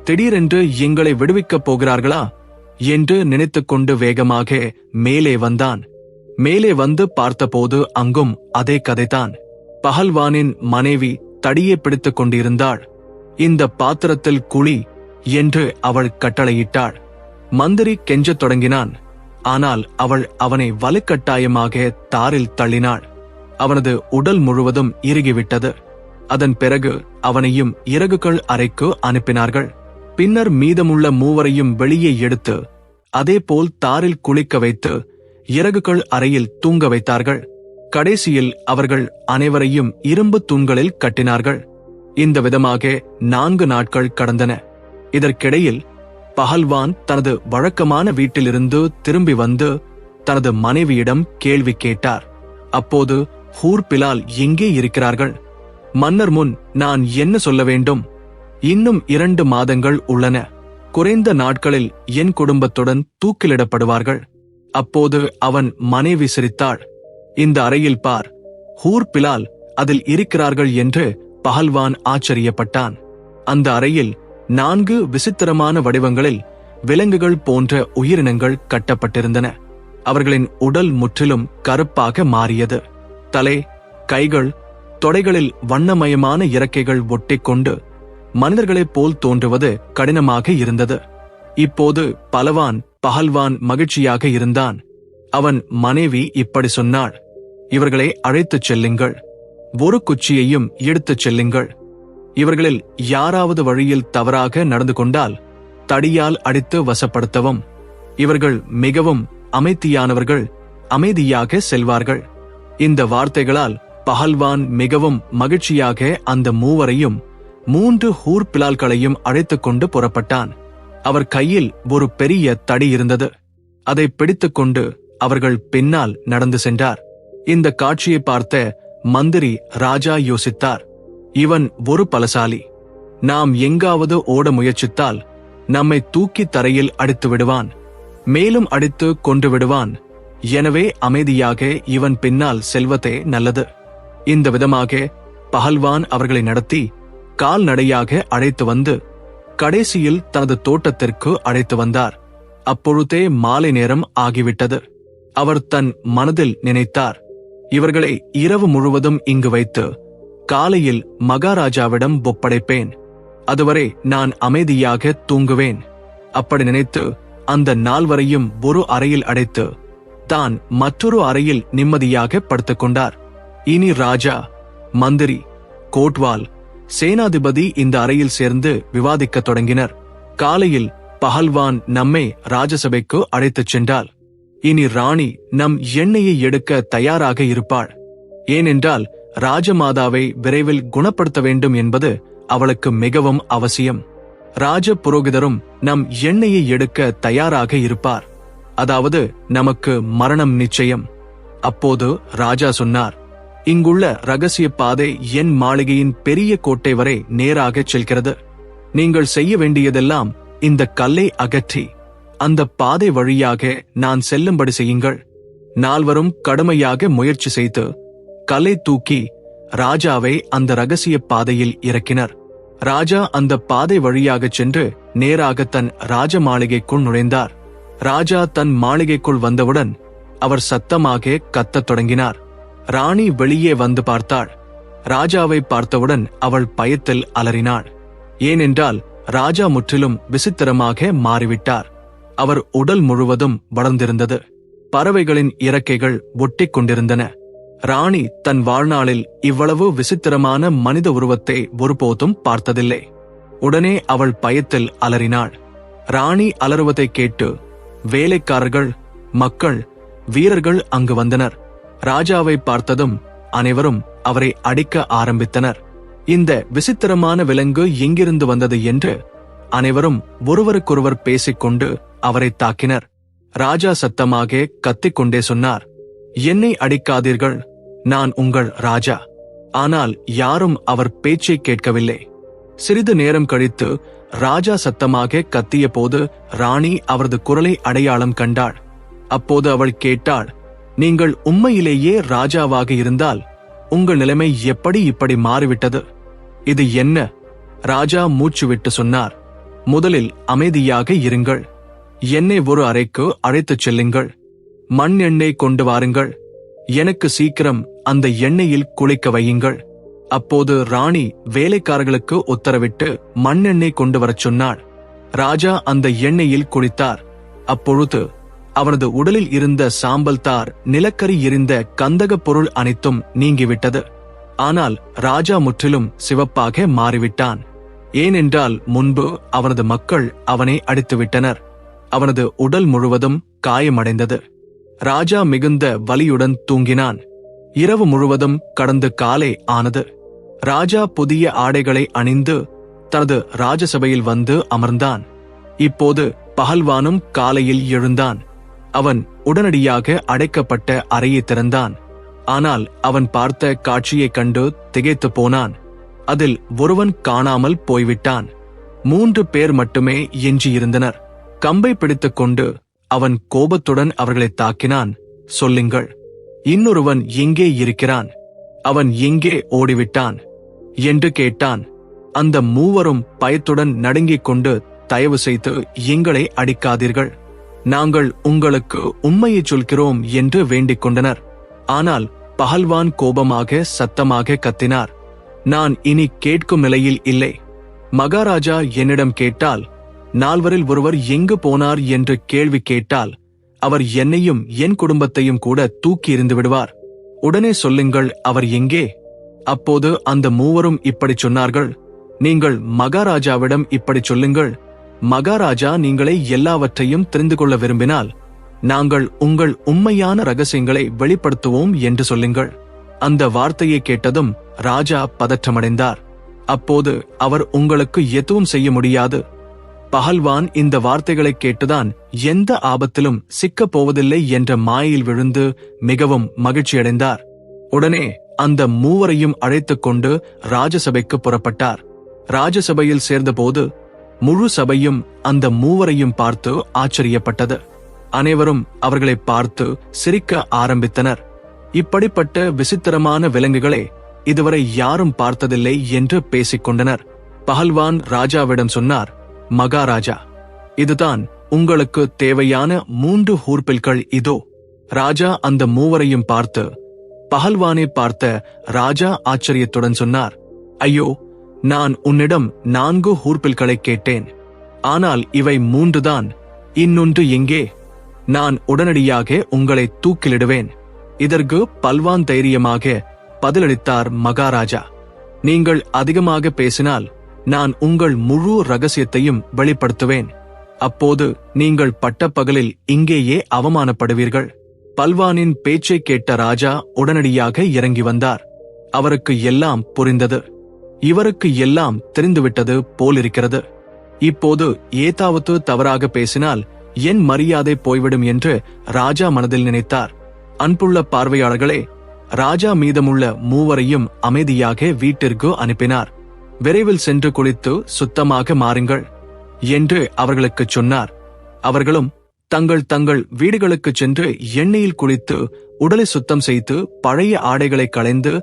திடீரென்று எங்களை விடுவிக்கப் போகிறார்களா என்று நினைத்துக்கொண்டு வேகமாக மேலே வந்தான். மேலே வந்து பார்த்தபோது அங்கும் அதே கதைதான். பஹல்வானின் மனைவி தடியை பிடித்துக் கொண்டிருந்தாள். இந்த பாத்திரத்தில் குழி என்று அவள் கட்டளையிட்டாள். மந்திரி கெஞ்சத் தொடங்கினான். ஆனால் அவள் அவனை வலுக்கட்டாயமாக தாரில் தள்ளினாள். அவனது உடல் முழுவதும் இறுகிவிட்டது. அதன் பிறகு அவனையும் இறகுகள் அறைக்கு அனுப்பினார்கள். பின்னர் மீதமுள்ள மூவரையும் வெளியே எடுத்து அதேபோல் தாரில் குளிக்க வைத்து இறகுகள் அறையில் தூங்க வைத்தார்கள். கடைசியில் அவர்கள் அனைவரையும் இரும்பு தூண்களில் கட்டினார்கள். இந்த விதமாக 4 நாட்கள் கடந்தன. இதற்கிடையில் பஹல்வான் தனது வழக்கமான வீட்டிலிருந்து திரும்பி வந்து தனது மனைவியிடம் கேள்வி கேட்டார். அப்போது ஹூர் பிலால் எங்கே இருக்கிறார்கள்? மன்னர் முன் நான் என்ன சொல்ல வேண்டும்? இன்னும் 2 மாதங்கள் உள்ளன. குறைந்த நாட்களில் என் குடும்பத்துடன் தூக்கிலிடப்படுவார்கள். அப்போது அவன் மனைவி சிரித்தாள். இந்த அறையில் பார், ஹூர் பிலால் அதில் இருக்கிறார்கள் என்று பஹல்வான் ஆச்சரியப்பட்டான். அந்த அறையில் 4 விசித்திரமான வடிவங்களில் விலங்குகள் போன்ற உயிரினங்கள் கட்டப்பட்டிருந்தன. அவர்களின் உடல் முற்றிலும் கருப்பாக மாறியது. தலை, கைகள், தொடைகளில் வண்ணமயமான இறக்கைகள் ஒட்டிக்கொண்டு மனிதர்களைப் போல் தோன்றுவது கடினமாக இருந்தது. இப்போது பஹல்வான் மகிழ்ச்சியாக இருந்தான். அவன் மனைவி இப்படி சொன்னாள்: இவர்களை அழைத்துச் செல்லுங்கள். ஒரு குச்சியையும் எடுத்துச் செல்லுங்கள். இவர்களில் யாராவது வழியில் தவறாக நடந்து கொண்டால் தடியால் அடித்து வசப்படுத்தவும். இவர்கள் மிகவும் அமைதியானவர்கள், அமைதியாக செல்வார்கள். இந்த வார்த்தைகளால் பஹல்வான் மிகவும் மகிழ்ச்சியாக அந்த மூவரையும் 3 ஹூர் பிலால்களையும் அழைத்துக் கொண்டு புறப்பட்டான். அவர் கையில் ஒரு பெரிய தடி இருந்தது. அதை பிடித்துக்கொண்டு அவர்கள் பின்னால் நடந்து சென்றார். இந்த காட்சியை பார்த்த மந்திரி ராஜா யோசித்தார். இவன் ஒரு பலசாலி. நாம் எங்காவது ஓட முயற்சித்தால் நம்மை தூக்கி தரையில் அடித்து விடுவான். மேலும் அடித்து கொன்று விடுவான். எனவே அமைதியாக இவன் பின்னால் செல்வதே நல்லது. இந்த விதமாக பஹல்வான் அவர்களை நடத்தி கால்நடையாக அழைத்து வந்து கடைசியில் தனது தோட்டத்திற்கு அழைத்து வந்தார். அப்பொழுதே மாலை நேரம் ஆகிவிட்டது. அவர் தன் மனதில் நினைத்தார், இவர்களை இரவு முழுவதும் இங்கு வைத்து காலையில் மகாராஜாவிடம் ஒப்படைப்பேன். அதுவரை நான் அமைதியாக தூங்குவேன். அப்படி நினைத்து அந்த 4வரையும் ஒரு அறையில் அடைத்து தான் மற்றொரு அறையில் நிம்மதியாக படுத்துக்கொண்டார். இனி ராஜா, மந்திரி, கோட்வால், சேனாதிபதி இந்த அறையில் சேர்ந்து விவாதிக்கத் தொடங்கினர். காலையில் பஹல்வான் நம்மை ராஜசபைக்கு அழைத்துச் சென்றாள். இனி ராணி நம் எண்ணெயை எடுக்க தயாராக இருப்பாள். ஏனென்றால் ராஜமாதாவை விரைவில் குணப்படுத்த வேண்டும் என்பது அவளுக்கு மிகவும் அவசியம். ராஜ புரோகிதரும் நம் எண்ணெயை எடுக்க தயாராக இருப்பார். அதாவது நமக்கு மரணம் நிச்சயம். அப்போது ராஜா சொன்னார், இங்குள்ள ரகசிய பாதை என் மாளிகையின் பெரிய கோட்டை வரை நேராகச் செல்கிறது. நீங்கள் செய்ய வேண்டியதெல்லாம் இந்த கல்லை அகற்றி அந்த பாதை வழியாக நான் செல்லும்படி செய்யுங்கள். 4வரும் கடுமையாக முயற்சி செய்து கல்லை தூக்கி ராஜாவை அந்த ரகசிய பாதையில் இறக்கினர். ராஜா அந்த பாதை வழியாகச் சென்று நேராக தன் ராஜ மாளிகைக்குள் நுழைந்தார். ராஜா தன் மாளிகைக்குள் வந்தவுடன் அவர் சத்தமாக கத்தத் தொடங்கினார். ராணி வெளியே வந்து பார்த்தாள். ராஜாவை பார்த்தவுடன் அவள் பயத்தில் அலறினாள். ஏனென்றால் ராஜா முற்றிலும் விசித்திரமாக மாறிவிட்டார். அவர் உடல் முழுவதும் வளர்ந்திருந்தது. பறவைகளின் இறக்கைகள் ஒட்டிக் கொண்டிருந்தன. ராணி தன் வாழ்நாளில் இவ்வளவு விசித்திரமான மனித உருவத்தை ஒருபோதும் பார்த்ததில்லை. உடனே அவள் பயத்தில் அலறினாள். ராணி அலறுவதை கேட்டு வேலைக்காரர்கள், மக்கள், வீரர்கள் அங்கு வந்தனர். ராஜாவை பார்த்ததும் அனைவரும் அவரை அடிக்க ஆரம்பித்தனர். இந்த விசித்திரமான விலங்கு எங்கிருந்து வந்தது என்று அனைவரும் ஒருவருக்கொருவர் பேசிக்கொண்டு அவரை தாக்கினர். ராஜா சத்தமாக கத்திக்கொண்டே சொன்னார், என்னை அடிக்காதீர்கள், நான் உங்கள் ராஜா. ஆனால் யாரும் அவர் பேச்சை கேட்கவில்லை. சிறிது நேரம் கழித்து ராஜா சத்தமாக கத்திய போது ராணி அவரது குரலை அடையாளம் கண்டாள். அப்போது அவள் கேட்டாள், நீங்கள் உண்மையிலேயே ராஜாவாக இருந்தால் உங்கள் நிலைமை எப்படி இப்படி மாறிவிட்டது? இது என்ன? ராஜா மூச்சு விட்டு சொன்னார், முதலில் அமைதியாக இருங்கள். என்னை ஒரு அறைக்கு அழைத்துச் செல்லுங்கள். மண் எண்ணெய் கொண்டு வாருங்கள். எனக்கு சீக்கிரம் அந்த எண்ணெயில் குளிக்க வையுங்கள். அப்போது ராணி வேலைக்காரர்களுக்கு உத்தரவிட்டு மண்ணெண்ணெய் கொண்டு வரச் சொன்னாள். ராஜா அந்த எண்ணெயில் குளித்தார். அப்பொழுது அவனது உடலில் இருந்த சாம்பல் தார், நிலக்கரி எரிந்த கந்தகப் பொருள் அனைத்தும் நீங்கிவிட்டது. ஆனால் ராஜா முற்றிலும் சிவப்பாக மாறிவிட்டான். ஏனென்றால் முன்பு அவனது மக்கள் அவனை அடித்துவிட்டனர். அவனது உடல் முழுவதும் காயமடைந்தது. ராஜா மிகுந்த வலியுடன் தூங்கினான். இரவு முழுவதும் கடந்து காலை ஆனது. ராஜா புதிய ஆடைகளை அணிந்து தனது ராஜசபையில் வந்து அமர்ந்தான். இப்போது பஹல்வானும் காலையில் எழுந்தான். அவன் உடனடியாக அடைக்கப்பட்ட அறையை திறந்தான். ஆனால் அவன் பார்த்த காட்சியைக் கண்டு திகைத்து போனான். அதில் ஒருவன் காணாமல் போய்விட்டான். 3 பேர் மட்டுமே எஞ்சியிருந்தனர். கம்பை பிடித்துக் கொண்டு அவன் கோபத்துடன் அவர்களை தாக்கினான். சொல்லுங்கள், இன்னொருவன் எங்கே இருக்கிறான்? அவன் எங்கே ஓடிவிட்டான் என்று கேட்டான். அந்த 3வரும் பயத்துடன் நடுங்கிக் கொண்டு, தயவு செய்து எங்களை அடிக்காதீர்கள், நாங்கள் உங்களுக்கு உண்மையைச் சொல்கிறோம் என்று வேண்டிக் கொண்டனர். ஆனால் பஹல்வான் கோபமாக சத்தமாக கத்தினார், நான் இனி கேட்கும் நிலையில் இல்லை. மகாராஜா என்னிடம் கேட்டால், 4வரில் ஒருவர் எங்கு போனார் என்று கேள்வி கேட்டால், அவர் என்னையும் என் குடும்பத்தையும் கூட தூக்கி எறிந்து விடுவார். உடனே சொல்லுங்கள், அவர் எங்கே? அப்போது அந்த 3வரும் இப்படி சொன்னார்கள், நீங்கள் மகாராஜாவிடம் இப்படி சொல்லுங்கள், மகாராஜா நீங்களே எல்லாவற்றையும் தெரிந்து கொள்ள விரும்பினால் நாங்கள் உங்கள் உண்மையான ரகசியங்களை வெளிப்படுத்துவோம் என்று சொல்லுங்கள். அந்த வார்த்தையை கேட்டதும் ராஜா பதற்றமடைந்தார். அப்போது அவர், உங்களுக்கு எதுவும் செய்ய முடியாது. பஹல்வான் இந்த வார்த்தைகளை கேட்டுதான் எந்த ஆபத்திலும் சிக்கப் போவதில்லை என்ற மாயையில் விழுந்து மிகவும் மகிழ்ச்சியடைந்தார். உடனே அந்த 3வரையும் அழைத்துக் கொண்டு ராஜசபைக்கு புறப்பட்டார். ராஜசபையில் சேர்ந்தபோது முழு சபையும் அந்த 3வரையும் பார்த்து ஆச்சரியப்பட்டது. அனைவரும் அவர்களை பார்த்து சிரிக்க ஆரம்பித்தனர். இப்படிப்பட்ட விசித்திரமான விலங்குகளை இதுவரை யாரும் பார்த்ததில்லை என்று பேசிக்கொண்டனர். பஹல்வான் ராஜாவிடம் சொன்னார், மகாராஜா, இதுதான் உங்களுக்கு தேவையான 3 ஹூர்பில்கள் இதோ. ராஜா அந்த 3வரையும் பார்த்து பஹல்வானை பார்த்த ராஜா ஆச்சரியத்துடன் சொன்னார், ஐயோ, நான் உன்னிடம் 4 ஹூர்பில்களை கேட்டேன். ஆனால் இவை 3 தான். இன்னொன்று எங்கே? நான் உடனடியாக உங்களை தூக்கிலிடுவேன். இதற்கு பல்வான் தைரியமாக பதிலளித்தார். மகாராஜா, நீங்கள் அதிகமாக பேசினால் நான் உங்கள் முழு ரகசியத்தையும் வெளிப்படுத்துவேன். அப்போது நீங்கள் பட்டப்பகலில் இங்கேயே அவமானப்படுவீர்கள். பல்வானின் பேச்சை கேட்ட ராஜா உடனடியாக இறங்கி வந்தார். அவருக்கு எல்லாம் புரிந்தது. இவருக்கு எல்லாம் தெரிந்துவிட்டது போலிருக்கிறது. இப்போது ஏதாவது தவறாக பேசினால் என் மரியாதை போய்விடும் என்று ராஜா மனதில் நினைத்தார். அன்புள்ள பார்வையாளர்களே, ராஜா மீதமுள்ள 3வரையும் அமைதியாக வீட்டிற்கு அனுப்பினார். விரைவில் சென்று குளித்து சுத்தமாக மாறுங்கள் என்று அவர்களுக்குச் சொன்னார். அவர்களும் தங்கள் தங்கள் வீடுகளுக்குச் சென்று எண்ணெயில் குளித்து உடலை சுத்தம் செய்து பழைய ஆடைகளை களைந்து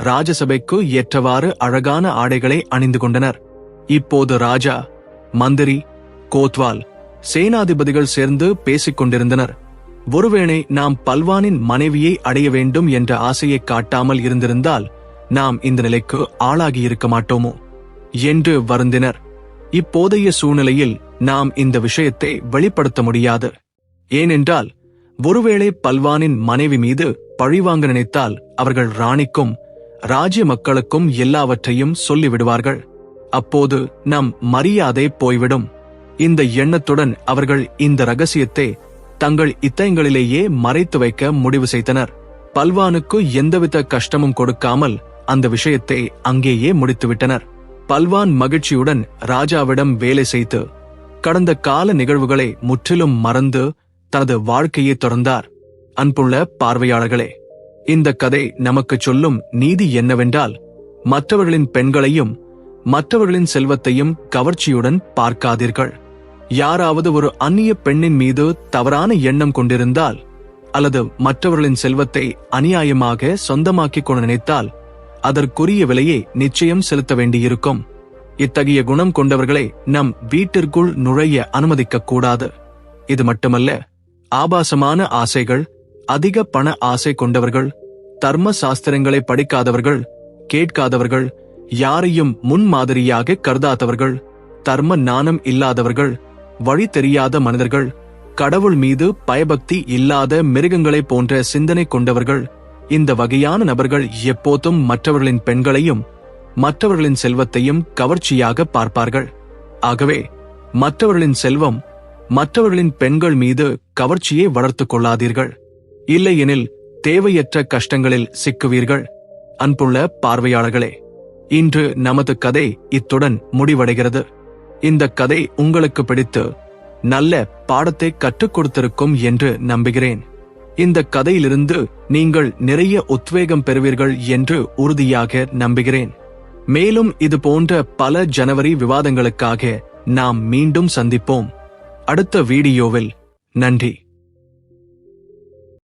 ராஜசபைக்கு ஏற்றவாறு அழகான ஆடைகளை அணிந்து கொண்டனர். இப்போது ராஜா, மந்திரி, கோத்வால், சேனாதிபதிகள் சேர்ந்து பேசிக் கொண்டிருந்தனர். ஒருவேளை நாம் பல்வானின் மனைவியை அடைய வேண்டும் என்ற ஆசையை காட்டாமல் இருந்திருந்தால் நாம் இந்த நிலைக்கு ஆளாகி இருக்க மாட்டோமோ என்று வருந்தினர். இப்போதைய சூழ்நிலையில் நாம் இந்த விஷயத்தை வெளிப்படுத்த முடியாது. ஏனென்றால் ஒருவேளை பல்வானின் மனைவி மீது பழிவாங்க நினைத்தால் அவர்கள் ராணிக்கும் ராஜ்ய மக்களுக்கும் எல்லாவற்றையும் சொல்லிவிடுவார்கள். அப்போது நம் மரியாதை போய்விடும். இந்த எண்ணத்துடன் அவர்கள் இந்த ரகசியத்தை தங்கள் இத்தயங்களிலேயே மறைத்து வைக்க முடிவு செய்தனர். பல்வானுக்கு எந்தவித கஷ்டமும் கொடுக்காமல் அந்த விஷயத்தை அங்கேயே முடித்துவிட்டனர். பல்வான் மகிழ்ச்சியுடன் ராஜாவிடம் வேலை செய்து கடந்த கால நிகழ்வுகளை முற்றிலும் மறந்து தனது வாழ்க்கையை தொடர்ந்தார். அன்புள்ள பார்வையாளர்களே, இந்த கதை நமக்கு சொல்லும் நீதி என்னவென்றால், மற்றவர்களின் பெண்களையும் மற்றவர்களின் செல்வத்தையும் கவர்ச்சியுடன் பார்க்காதீர்கள். யாராவது ஒரு அந்நிய பெண்ணின் மீது தவறான எண்ணம் கொண்டிருந்தால், அல்லது மற்றவர்களின் செல்வத்தை அநியாயமாக சொந்தமாக்கிக் கொள்ள நினைத்தால், அதற்குரிய விலையை நிச்சயம் செலுத்த வேண்டியிருக்கும். இத்தகைய குணம் கொண்டவர்களை நம் வீட்டிற்குள் நுழைய அனுமதிக்க கூடாது. இது மட்டுமல்ல, ஆபாசமான ஆசைகள், அதிக பண ஆசை கொண்டவர்கள், தர்ம சாஸ்திரங்களை படிக்காதவர்கள், கேட்காதவர்கள், யாரையும் முன்மாதிரியாக கருதாதவர்கள், தர்ம நாணம் இல்லாதவர்கள், வழி தெரியாத மனிதர்கள், கடவுள் மீது பயபக்தி இல்லாத மிருகங்களை போன்ற சிந்தனை கொண்டவர்கள், இந்த வகையான நபர்கள் எப்போதும் மற்றவர்களின் பெண்களையும் மற்றவர்களின் செல்வத்தையும் கவர்ச்சியாக பார்ப்பார்கள். ஆகவே மற்றவர்களின் செல்வம், மற்றவர்களின் பெண்கள் மீது கவர்ச்சியை வளர்த்துக் கொள்ளாதீர்கள். இல்லையெனில் தேவையற்ற கஷ்டங்களில் சிக்குவீர்கள். அன்புள்ள பார்வையாளர்களே, இன்று நமது கதை இத்துடன் முடிவடைகிறது. இந்த கதை உங்களுக்கு பிடித்து நல்ல பாடத்தை கற்றுக் கொடுத்திருக்கும் என்று நம்புகிறேன். இந்த கதையிலிருந்து நீங்கள் நிறைய உத்வேகம் பெறுவீர்கள் என்று உறுதியாக நம்புகிறேன். மேலும் இது போன்ற பல ஜனவரி விவாதங்களுக்காக நாம் மீண்டும் சந்திப்போம். அடுத்த வீடியோவில். நன்றி.